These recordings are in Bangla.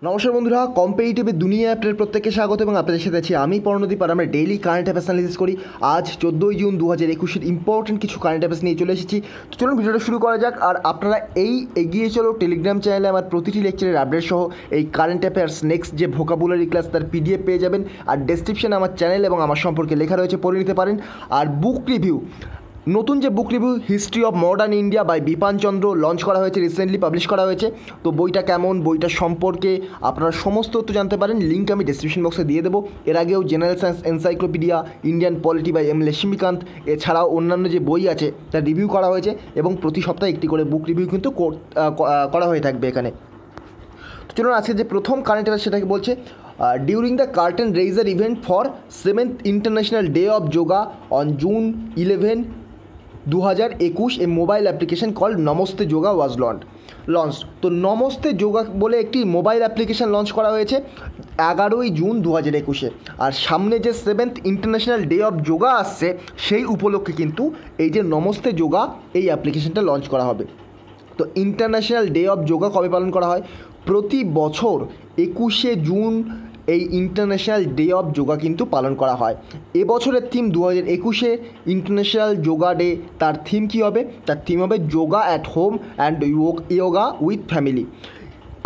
নমস্কার বন্ধুরা, কম্পিটিটিভের দুনিয়া অ্যাপের প্রত্যেককে স্বাগত এবং আপনাদের সাথে আছি আমি পর্ণদীপ। আর আমরা ডেইলি কারেন্ট অ্যাফেয়ার্স অ্যানালিসিস করি। আজ 14ই জুন 2021 ইম্পর্টেন্ট কিছু কারেন্ট অ্যাফেয়ার্স নিয়ে চলে এসেছি। তো চলুন ভিডিওটা শুরু করা যাক। আর আপনারা এই এগিয়ে চলো টেলিগ্রাম চ্যানেলে আমার প্রতিটি লেকচারের আপডেট সহ এই কারেন্ট অ্যাফেয়ার্স নেক্সট যে ভোকাবুলারি ক্লাস তার পিডিএফ পেয়ে যাবেন। আর ডেসক্রিপশনে আমার চ্যানেল এবং আমার সম্পর্কে লেখা রয়েছে, পড়ে নিতে পারেন। আর বুক রিভিউ, নতুন যে book review history of modern India by Bipan Chandra launch করা হয়েছে, রিসেন্টলি পাবলিশ করা হয়েছে। তো বইটা কেমন, বইটার সম্পর্কে আপনারা সমস্ত তথ্য জানতে পারেন। লিঙ্ক আমি ডেসক্রিপশন বক্সে দিয়ে দেবো। এর আগেও general science encyclopaedia, Indian polity by M Laxmikanth, এছাড়াও অন্যান্য যে বই আছে তার রিভিউ করা হয়েছে এবং প্রতি সপ্তাহে একটি করে বুক রিভিউ কিন্তু করা হয়ে থাকবে এখানে। তো চলুন আজকে যে প্রথম কারেন্ট অ্যাফেয়ার্স সেটাকে বলছে, during the curtain raiser event for 7th international day of yoga on June 11, 2021 a mobile application called Namaste Yoga was launch. তো নমস্তে যোগা বলে একটি মোবাইল অ্যাপ্লিকেশন লঞ্চ করা হয়েছে 11ই জুন 2021-এ। আর সামনে যে 7th international day of yoga আসছে সেই উপলক্ষে কিন্তু এই যে নমস্তে যোগা এই অ্যাপ্লিকেশনটা লঞ্চ করা হবে। তো ইন্টারন্যাশনাল ডে অফ যোগা কবে পালন করা হয়? প্রতি বছর 21শে জুন এই ইন্টারন্যাশনাল ডে অফ যোগা কিন্তু পালন করা হয়। এবছরের থিম 2021-এ ইন্টারন্যাশনাল যোগা ডে, তার থিম কী হবে? তার থিম হবে yoga at home and yoga with family.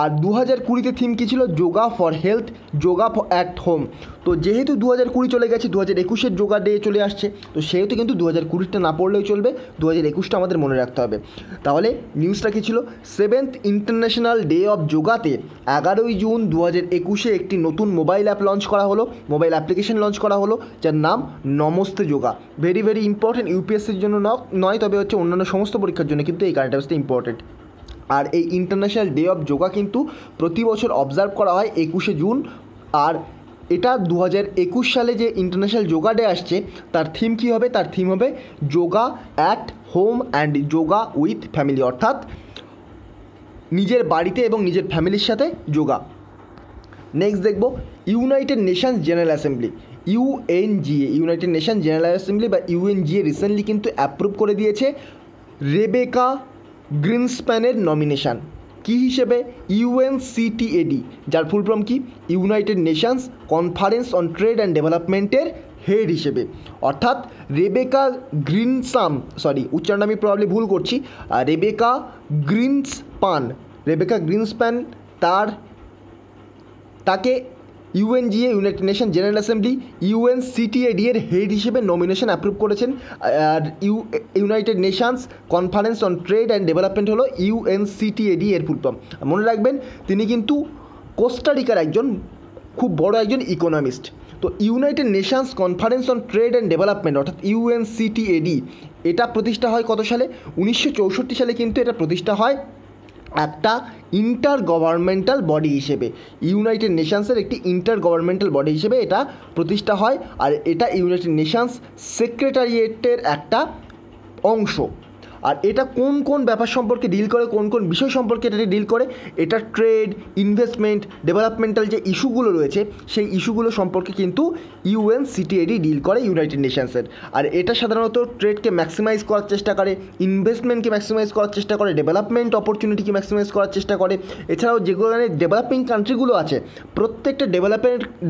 আর 2020-তে থিম কী ছিল? Yoga for health, yoga at home. তো যেহেতু 2020 চলে গেছে, 2021-এর যোগা ডে চলে আসছে, তো সেহেতু কিন্তু 2020টা না পড়লেও চলবে, 2021টা আমাদের মনে রাখতে হবে। তাহলে নিউজটা কী ছিল? 7th ইন্টারন্যাশনাল ডে অফ যোগাতে 11ই জুন 2021-এ একটি নতুন মোবাইল অ্যাপ লঞ্চ করা হলো, মোবাইল অ্যাপ্লিকেশন লঞ্চ করা হলো, যার নাম Namaste Yoga. Very very important, ইউপিএসসির জন্য নয়, তবে হচ্ছে অন্যান্য সমস্ত পরীক্ষার জন্য কিন্তু এই কারেন্ট অ্যাফেয়ার্সটা ইম্পর্টেন্ট। আর এই ইন্টারন্যাশনাল ডে অফ যোগা কিন্তু প্রতি বছর অবজার্ভ করা হয় 21শে জুন। আর এটা 2021 সালে যে ইন্টারন্যাশনাল যোগা ডে আসছে তার থিম কী হবে? তার থিম হবে yoga at home and yoga with family, অর্থাৎ নিজের বাড়িতে এবং নিজের ফ্যামিলির সাথে যোগা। নেক্সট দেখব United Nations general assembly, UNGA, United nation general assembly বা ইউএনজিএ রিসেন্টলি কিন্তু অ্যাপ্রুভ করে দিয়েছে রেবেকা গ্রিনস্প্যানের নমিনেশান কী হিসেবে? ইউএনসিটিএডি, যার ফুল ফর্ম কি? United Nations conference on trade and ডেভেলপমেন্টের হেড হিসেবে। অর্থাৎ রেবেকা উচ্চারণ আমি প্রবলি ভুল করছি, রেবেকা গ্রিনস্প্যান তাকে UNGA, United nation general assembly, UNCTAD এর হেড হিসেবে নমিনেশন অ্যাপ্রুভ করেছেন। আর United Nations conference on trade and development হলো ইউএনসিটিএডি এর ফুল ফর্ম। মনে রাখবেন তিনি কিন্তু কোস্টারিকার একজন খুব বড় একজন ইকোনমিস্ট। তো United Nations conference on trade and development অর্থাৎ ইউএনসিটিএডি এটা প্রতিষ্ঠা হয় কত সালে? 1964 সালে কিন্তু এটা প্রতিষ্ঠা হয় একটা ইন্টার গভর্নমেন্টাল বডি হিসেবে। ইউনাইটেড নেশনসের একটি ইন্টার গভর্নমেন্টাল বডি হিসেবে এটা প্রতিষ্ঠা হয়। আর এটা ইউনাইটেড নেশনস সেক্রেটারিয়েটের একটা অংশ। আর এটা কোন কোন ব্যাপার সম্পর্কে ডিল করে, কোন কোন বিষয় সম্পর্কে এটা ডিল করে? এটা ট্রেড, ইনভেস্টমেন্ট, ডেভেলপমেন্টাল যে ইস্যুগুলো রয়েছে সেই ইস্যুগুলো সম্পর্কে কিন্তু ইউএনসিটিএডি ডিল করে ইউনাইটেড নেশনসের। আর এটা সাধারণত ট্রেডকে ম্যাক্সিমাইজ করার চেষ্টা করে, ইনভেস্টমেন্টকে ম্যাক্সিমাইজ করার চেষ্টা করে, ডেভেলপমেন্ট অপরচুনিটিকে ম্যাক্সিমাইজ করার চেষ্টা করে। এছাড়াও যেগুলো ডেভেলপিং কান্ট্রিগুলো আছে প্রত্যেকটা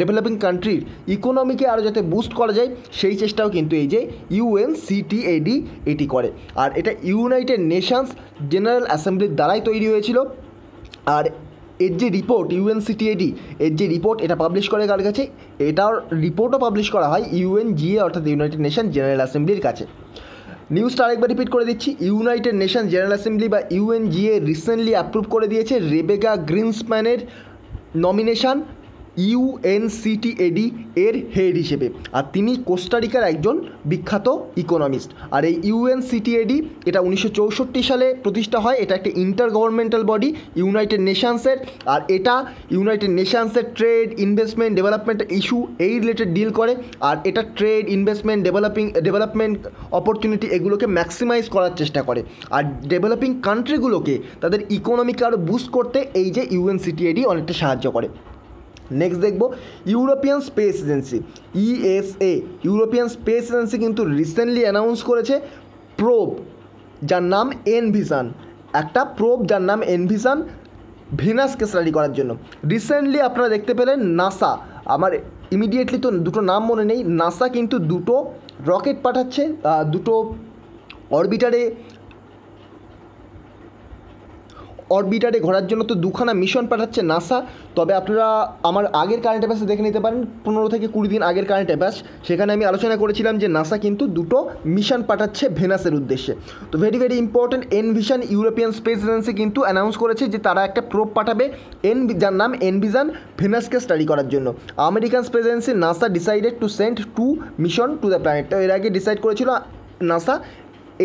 ডেভেলপিং কান্ট্রির ইকোনমিকে আরও যাতে বুস্ট করা যায় সেই চেষ্টাও কিন্তু এই যে ইউএনসিটিএডি এটি করে। আর এটা ইউনাইটেড নেশনস জেনারেল অ্যাসেম্বলির দ্বারাই তৈরি হয়েছিল। আর এর যে রিপোর্ট ইউএনসিটিএডি এর যে রিপোর্ট এটা পাবলিশ করে কার কাছে? এটার রিপোর্টও পাবলিশ করা হয় ইউএনজিএ অর্থাৎ ইউনাইটেড নেশন জেনারেল অ্যাসেম্বলির কাছে। নিউজটা আরেকবার রিপিট করে দিচ্ছি, ইউনাইটেড নেশন জেনারেল অ্যাসেম্বলি বা ইউএনজিএ রিসেন্টলি অ্যাপ্রুভ করে দিয়েছে রেবেকা গ্রিনস্প্যানের নমিনেশান ইউএনসিটিএডি এর হেড হিসেবে। আর তিনি কোস্টারিকার একজন বিখ্যাত ইকোনমিস্ট। আর এই ইউএনসিটিএডি এটা 1964 সালে প্রতিষ্ঠা হয়। এটা একটা ইন্টার গভর্নমেন্টাল বডি ইউনাইটেড নেশনসের। আর এটা ইউনাইটেড নেশনসের ট্রেড, ইনভেস্টমেন্ট, ডেভেলপমেন্ট ইস্যু এই রিলেটেড ডিল করে। আর এটা ট্রেড, ইনভেস্টমেন্ট, ডেভেলপমেন্ট অপরচুনিটি এগুলোকে ম্যাক্সিমাইজ করার চেষ্টা করে। আর ডেভেলপিং কান্ট্রিগুলোকে তাদের ইকোনমিকে আরও বুস্ট করতে এই যে ইউএনসিটিএডি অনেকটা সাহায্য করে। নেক্সট দেখব European space agency, ESA. European space agency কিন্তু রিসেন্টলি অ্যানাউন্স করেছে প্রোব যার নাম এনভিশন, একটা প্রোব যার নাম এনভিশন ভেনাসকে স্টাডি করার জন্য। রিসেন্টলি আপনারা দেখতে পেলেন নাসা, আমার ইমিডিয়েটলি তো দুটো নাম মনে নেই, নাসা কিন্তু দুটো রকেট পাঠাচ্ছে, দুটো অরবিটারে ঘোরার জন্য তো দুখানা মিশন পাঠাচ্ছে নাসা। তবে আপনারা আমার আগের কারেন্ট অ্যাফেয়ার্সে দেখে নিতে পারেন, 15 থেকে 20 দিন আগের কারেন্ট অ্যাফেয়ার্স, সেখানে আমি আলোচনা করেছিলাম যে নাসা কিন্তু দুটো মিশন পাঠাচ্ছে ভেনাসের উদ্দেশ্যে। তো very very important, envision European space agency কিন্তু অ্যানাউন্স করেছে যে তারা একটা প্রোব পাঠাবে যার নাম এনভিশন ভেনাসকে স্টাডি করার জন্য। American space agency NASA decided to send 2 mission to the planet. তো এর আগে ডিসাইড করেছিল নাসা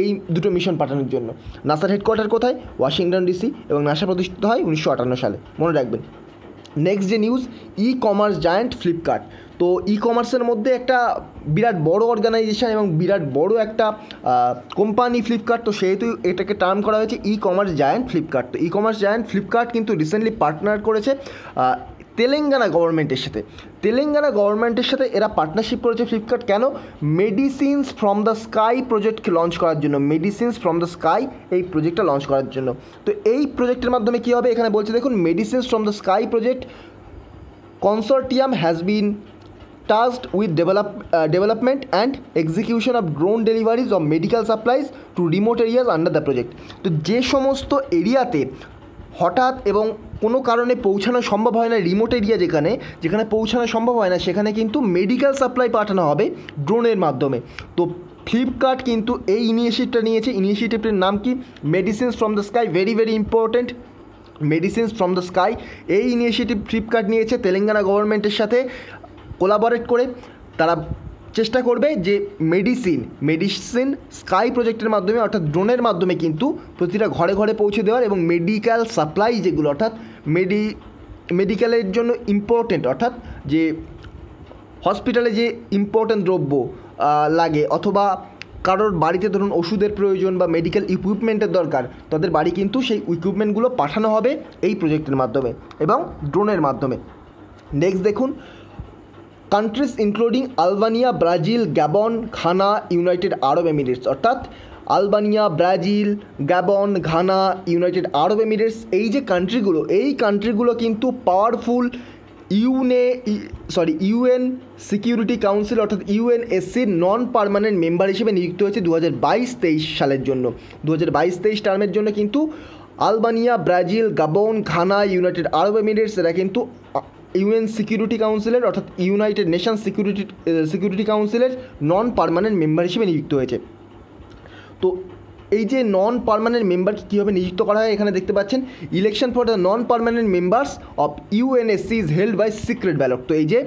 এই দুটো মিশন পাঠানোর জন্য। নাসার হেডকোয়ার্টার কোথায়? ওয়াশিংটন ডিসি, এবং নাসা প্রতিষ্ঠিত হয় 1958 সালে, মনে রাখবেন। নেক্সট যে নিউজ, ই কমার্স জায়ান্ট ফ্লিপকার্ট। তো ই কমার্সের মধ্যে একটা বিরাট বড় অর্গানাইজেশন এবং বিরাট বড় একটা কোম্পানি ফ্লিপকার্ট, তো সেহেতু এটাকে টার্ম করা হয়েছে ই কমার্স জায়ান্ট ফ্লিপকার্ট। তো ই কমার্স জায়ান্ট ফ্লিপকার্ট কিন্তু রিসেন্টলি পার্টনার করেছে তেলেঙ্গানা গভর্নমেন্টের সাথে এরা পার্টনারশিপ করেছে ফ্লিপকার্ট। কেন? মেডিসিনস ফ্রম দ্য স্কাই প্রজেক্টকে লঞ্চ করার জন্য, মেডিসিনস ফ্রম দ্য স্কাই এই প্রজেক্টটা লঞ্চ করার জন্য। তো এই প্রজেক্টের মাধ্যমে কী হবে এখানে বলছে দেখুন, medicines from the sky project consortium has been tasked with development and execution of drone deliveries of medical supplies to remote areas under the project। তো যে সমস্ত এরিয়াতে হঠাৎ এবং কোনো কারণে পৌঁছানো সম্ভব হয় না, রিমোট এরিয়া যেখানে পৌঁছানো সম্ভব হয় না, সেখানে কিন্তু মেডিকেল সাপ্লাই পাঠানো হবে ড্রোনের মাধ্যমে। তো ফ্লিপকার্ট কিন্তু এই ইনিশিয়েটিভটা নিয়েছে। ইনিশিয়েটিভটির নাম কি? Medicines from the sky. Very very important, medicines from the sky এই ইনিশিয়েটিভ ফ্লিপকার্ট নিয়েছে তেলেঙ্গানা গভর্নমেন্টের সাথে কোলাবরেট করে। তারা চেষ্টা করবে যে মেডিসিন স্কাই প্রজেক্টের মাধ্যমে, অর্থাৎ ড্রোনের মাধ্যমে কিন্তু প্রতিটা ঘরে ঘরে পৌঁছে দেওয়ার, এবং মেডিকেল সাপ্লাই যেগুলো অর্থাৎ মেডিকেলের জন্য ইম্পর্টেন্ট, অর্থাৎ যে হসপিটালে যে ইম্পর্টেন্ট দ্রব্য লাগে, অথবা কারোর বাড়িতে ধরুন ওষুধের প্রয়োজন বা মেডিকেল ইকুইপমেন্টের দরকার, তাদের বাড়ি কিন্তু সেই ইকুইপমেন্টগুলো পাঠানো হবে এই প্রজেক্টের মাধ্যমে এবং ড্রোনের মাধ্যমে। নেক্সট দেখুন, countries including Albania, Brazil, Gabon, Ghana, United Arab Emirates. অর্থাৎ Albania, Brazil, Gabon, Ghana, United Arab Emirates এই যে কান্ট্রিগুলো, এই কান্ট্রিগুলো কিন্তু পাওয়ারফুল ইউএন সিকিউরিটি কাউন্সিল অর্থাৎ ইউএনএসসির নন পার্মানেন্ট মেম্বার হিসেবে নিযুক্ত হয়েছে 2022-23 সালের জন্য। 2022-23 টার্মের জন্য কিন্তু Albania, Brazil, Gabon, Ghana, United Arab Emirates এরা কিন্তু ইউএন সিকিউরিটি কাউন্সিলের অর্থাৎ ইউনাইটেড নেশন সিকিউরিটি কাউন্সিলের নন পার্মানেন্ট মেম্বার হিসেবে নিযুক্ত হয়েছে। তো এই যে নন পার্মানেন্ট মেম্বারকে কীভাবে নিযুক্ত করা হয় এখানে দেখতে পাচ্ছেন, election for the non permanent members of UNSC is held by secret ballot. তো এই যে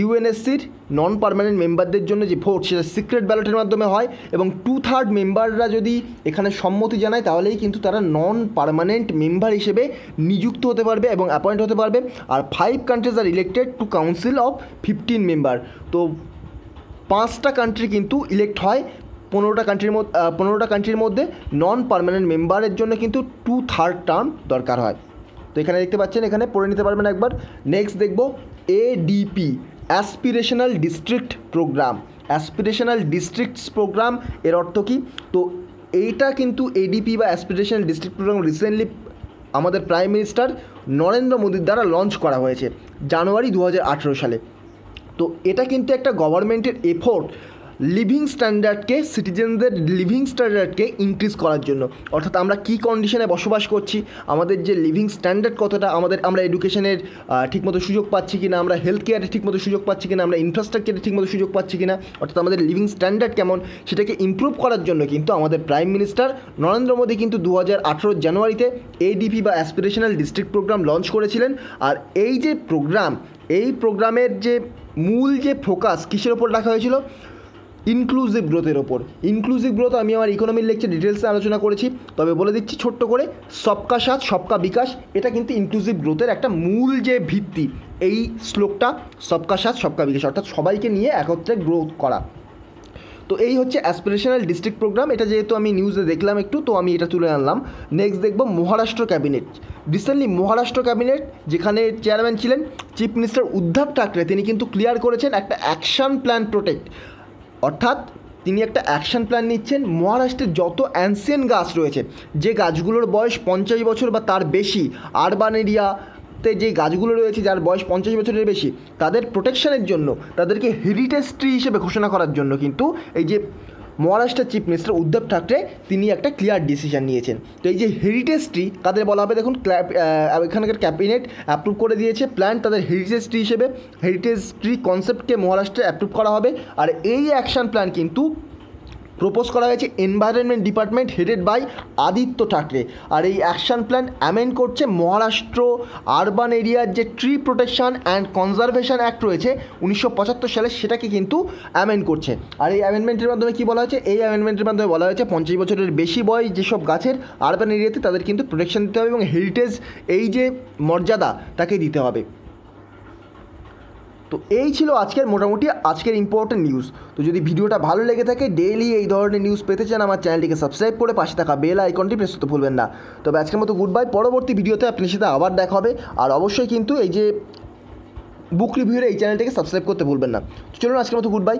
ইউএনএসসির নন পার্মানেন্ট মেম্বারদের জন্য যে ভোট, সেটা সিক্রেট ব্যালটের মাধ্যমে হয়, এবং 2/3 মেম্বাররা যদি এখানে সম্মতি জানায় তাহলেই কিন্তু তারা নন পার্মানেন্ট মেম্বার হিসেবে নিযুক্ত হতে পারবে এবং অ্যাপয়েন্ট হতে পারবে। আর 5 countries are elected to council of 15 member. তো 5টা কান্ট্রি কিন্তু ইলেক্ট হয়, 15টা কান্ট্রির মধ্যে নন পার্মানেন্ট মেম্বারের জন্য কিন্তু 2/3 টার্ম দরকার হয়। তো এখানে দেখতে পাচ্ছেন, এখানে পড়ে নিতে পারবেন একবার। নেক্সট দেখব ADP, aspirational district programme. Aspirational districts programme এর অর্থ কী? তো এইটা কিন্তু এডিপি বা অ্যাসপিরেশনাল ডিস্ট্রিক্ট প্রোগ্রাম রিসেন্টলি আমাদের প্রাইম মিনিস্টার নরেন্দ্র মোদির দ্বারা লঞ্চ করা হয়েছে জানুয়ারি 2018 সালে। তো এটা কিন্তু একটা গভর্নমেন্টের এফোর্ট লিভিং স্ট্যান্ডার্ডকে, সিটিজেনদের লিভিং স্ট্যান্ডার্ডকে ইনক্রিজ করার জন্য। অর্থাৎ আমরা কী কন্ডিশনে বসবাস করছি, আমাদের যে লিভিং স্ট্যান্ডার্ড কতটা, আমরা এডুকেশনের ঠিকমতো সুযোগ পাচ্ছি কিনা, আমরা হেলথ কেয়ারে ঠিকমতো সুযোগ পাচ্ছি কিনা, আমরা ইনফ্রাস্ট্রাকচারে ঠিকমতো সুযোগ পাচ্ছি কিনা, অর্থাৎ আমাদের লিভিং স্ট্যান্ডার্ড কেমন, সেটাকে ইমপ্রুভ করার জন্য কিন্তু আমাদের প্রাইম মিনিস্টার নরেন্দ্র মোদী কিন্তু 2018 জানুয়ারিতে এডিপি বা অ্যাসপিরেশনাল ডিস্ট্রিক্ট প্রোগ্রাম লঞ্চ করেছিলেন। আর এই যে প্রোগ্রাম, এই প্রোগ্রামের যে মূল যে ফোকাস কিসের ওপর রাখা হয়েছিল? ইনক্লুসিভ গ্রোথের ওপর। ইনক্লুসিভ গ্রোথ আমি আমার ইকোনমির লেকচার ডিটেলসে আলোচনা করেছি, তবে বলে দিচ্ছি ছোট্ট করে, সবকা সাথ সবকা বিকাশ, এটা কিন্তু ইনক্লুসিভ গ্রোথের একটা মূল যে ভিত্তি, এই শ্লোকটা সবকা সাথ সবকা বিকাশ, অর্থাৎ সবাইকে নিয়ে একত্রে গ্রোথ করা। তো এই হচ্ছে অ্যাসপিরেশনাল ডিস্ট্রিক্ট প্রোগ্রাম। এটা যেহেতু আমি নিউজে দেখলাম একটু, তো আমি এটা তুলে আনলাম। নেক্সট দেখব Maharashtra cabinet. Recently Maharashtra cabinet, যেখানে চেয়ারম্যান ছিলেন চিফ মিনিস্টার উদ্ধব ঠাকরে, তিনি কিন্তু ক্লিয়ার করেছেন একটা অ্যাকশন প্ল্যান প্রোটেক্ট, অর্থাৎ তিনি একটা অ্যাকশন প্ল্যান নিচ্ছেন মহারাষ্ট্রের যত অ্যানসিয়েন্ট গাছ রয়েছে, যে গাছগুলোর বয়স 50 বছর বা তার বেশি, আরবান এরিয়াতে যে গাছগুলো রয়েছে যার বয়স 50 বছরের বেশি, তাদের প্রোটেকশনের জন্য, তাদেরকে হেরিটেজ ট্রি হিসেবে ঘোষণা করার জন্য কিন্তু এই যে মহারাষ্ট্রের চিফ মিনিস্টার উদ্ধব ঠাকরে তিনি একটা ক্লিয়ার ডিসিশন নিয়েছেন। তো এই যে হেরিটেজ ট্রি কাদের বলা হবে, দেখুন এখানকার ক্যাবিনেট অ্যাপ্রুভ করে দিয়েছে প্ল্যান তাদের হেরিটেজ ট্রি হিসেবে। হেরিটেজ ট্রি কনসেপ্টকে মহারাষ্ট্রে অ্যাপ্রুভ করা হবে। আর এই অ্যাকশন প্ল্যান কিন্তু প্রপোজ করা হয়েছে environment department headed by Aditya Thackeray. আর এই অ্যাকশন প্ল্যান অ্যামেন্ড করছে মহারাষ্ট্র আরবান এরিয়ার যে tree protection and conservation act রয়েছে 1975 সালে, সেটাকে কিন্তু অ্যামেন্ড করছে। আর এই অ্যামেন্ডমেন্টের মাধ্যমে কী বলা হয়েছে, এই অ্যামেন্ডমেন্টের মাধ্যমে বলা হয়েছে 50 বছরের বেশি বয়স যেসব গাছের আরবান এরিয়াতে তাদের কিন্তু প্রোটেকশন দিতে হবে এবং হেরিটেজ এই যে মর্যাদা তাকে দিতে হবে। তো এই ছিল মোটামুটি আজকের ইম্পর্টেন্ট নিউজ। তো যদি ভিডিওটা ভালো লেগে থাকে, ডেইলি এই ধরনের নিউজ পেতে চান, আমার চ্যানেলটিকে সাবস্ক্রাইব করে পাশে থাকা বেল আইকনটি প্রেস করতে ভুলবেন না। তবে আজকের মতো গুড বাই, পরবর্তী ভিডিওতে আপনার সাথে আবার দেখা হবে। আর অবশ্যই কিন্তু এই যে বুক রিভিউর এই চ্যানেলটিকে সাবস্ক্রাইব করতে ভুলবেন না। তো চলুন আজকের মতো গুড বাই।